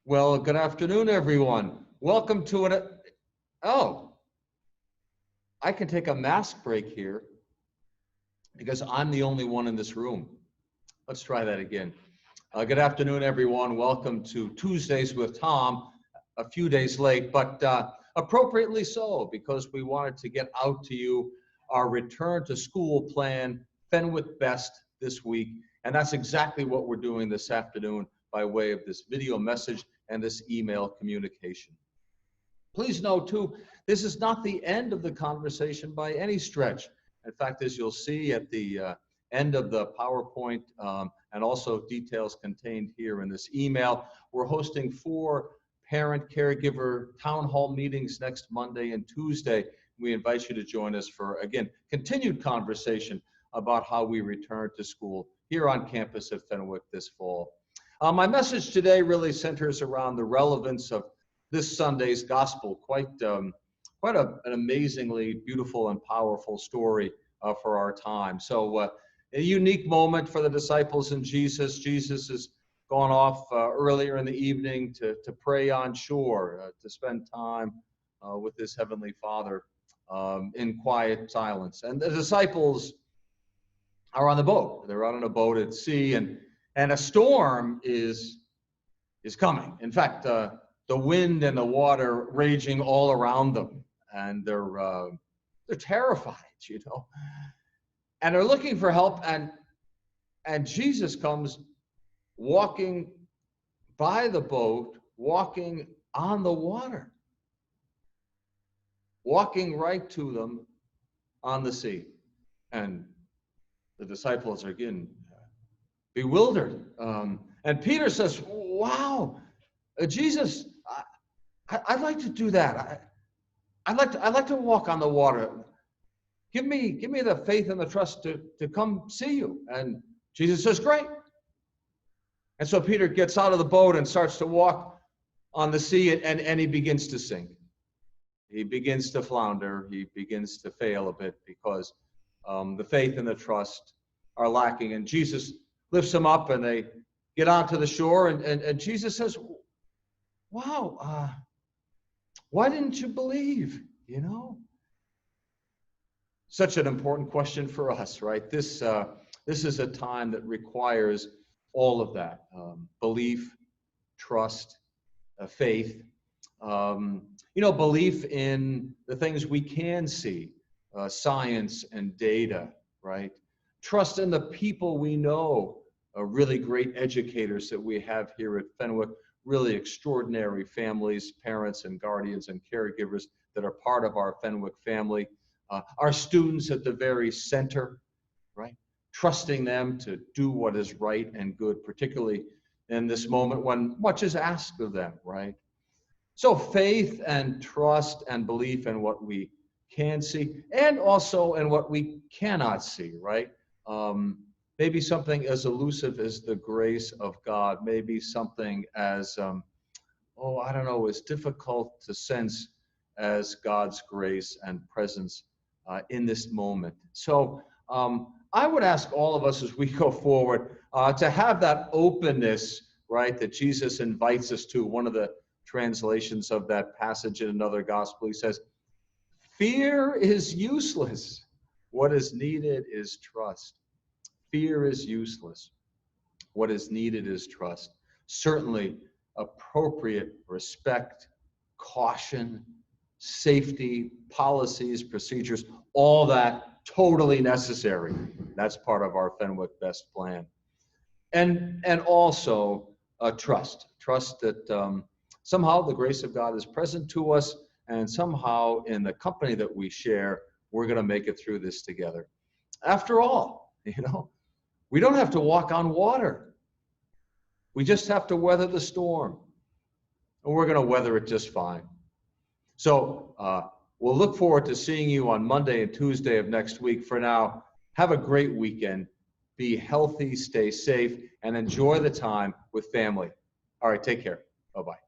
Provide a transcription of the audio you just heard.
Well, good afternoon, everyone. Welcome to an, oh, I can take a mask break here because I'm the only one in this room. Let's try that again. Good afternoon, everyone. Welcome to Tuesdays with Tom, a few days late, but appropriately so, because we wanted to get out to you our return to school plan, Fenwick Best, this week. And that's exactly what we're doing this afternoon by way of this video message and this email communication. Please note too, this is not the end of the conversation by any stretch. In fact, as you'll see at the end of the PowerPoint and also details contained here in this email, we're hosting 4 parent caregiver town hall meetings next Monday and Tuesday. We invite you to join us for, again, continued conversation about how we return to school here on campus at Fenwick this fall. My message today really centers around the relevance of this Sunday's gospel, quite an amazingly beautiful and powerful story for our time. So a unique moment for the disciples and Jesus. Jesus has gone off earlier in the evening to pray on shore, to spend time with his heavenly Father in quiet silence. And the disciples are on the boat. They're out on a boat at sea, and a storm is coming. In fact, the wind and the water raging all around them, and they're terrified, you know, and they're looking for help. And Jesus comes walking by the boat, walking on the water, walking right to them on the sea, and the disciples are again bewildered. And Peter says, "Wow, Jesus, I'd like to do that. I'd like to walk on the water. Give me the faith and the trust to come see you." And Jesus says, "Great." And so Peter gets out of the boat and starts to walk on the sea, and he begins to sink. He begins to flounder. He begins to fail a bit because the faith and the trust are lacking. And Jesus lifts him up, and they get onto the shore, and Jesus says, "Wow, why didn't you believe?" You know, such an important question for us, right? This is a time that requires all of that: belief, trust, faith. Belief in the things we can see, science and data, right? Trust in the people we know, really great educators that we have here at Fenwick, really extraordinary families, parents and guardians and caregivers that are part of our Fenwick family. Our students at the very center, right? Trusting them to do what is right and good, particularly in this moment when much is asked of them, right? So faith and trust and belief in what we can see, and also in what we cannot see, right? Maybe something as elusive as the grace of God, maybe something as, as difficult to sense as God's grace and presence in this moment. So I would ask all of us as we go forward to have that openness, right, that Jesus invites us to. One of the translations of that passage in another gospel, he says, "Fear is useless. What is needed is trust." Fear is useless. What is needed is trust. Certainly appropriate respect, caution, safety, policies, procedures, all that totally necessary. That's part of our Fenwick Best plan. And also trust that somehow the grace of God is present to us, and somehow in the company that we share, we're going to make it through this together. After all, we don't have to walk on water. We just have to weather the storm, and we're going to weather it just fine. So we'll look forward to seeing you on Monday and Tuesday of next week. For now, have a great weekend. Be healthy, stay safe, and enjoy the time with family. All right, take care. Bye-bye.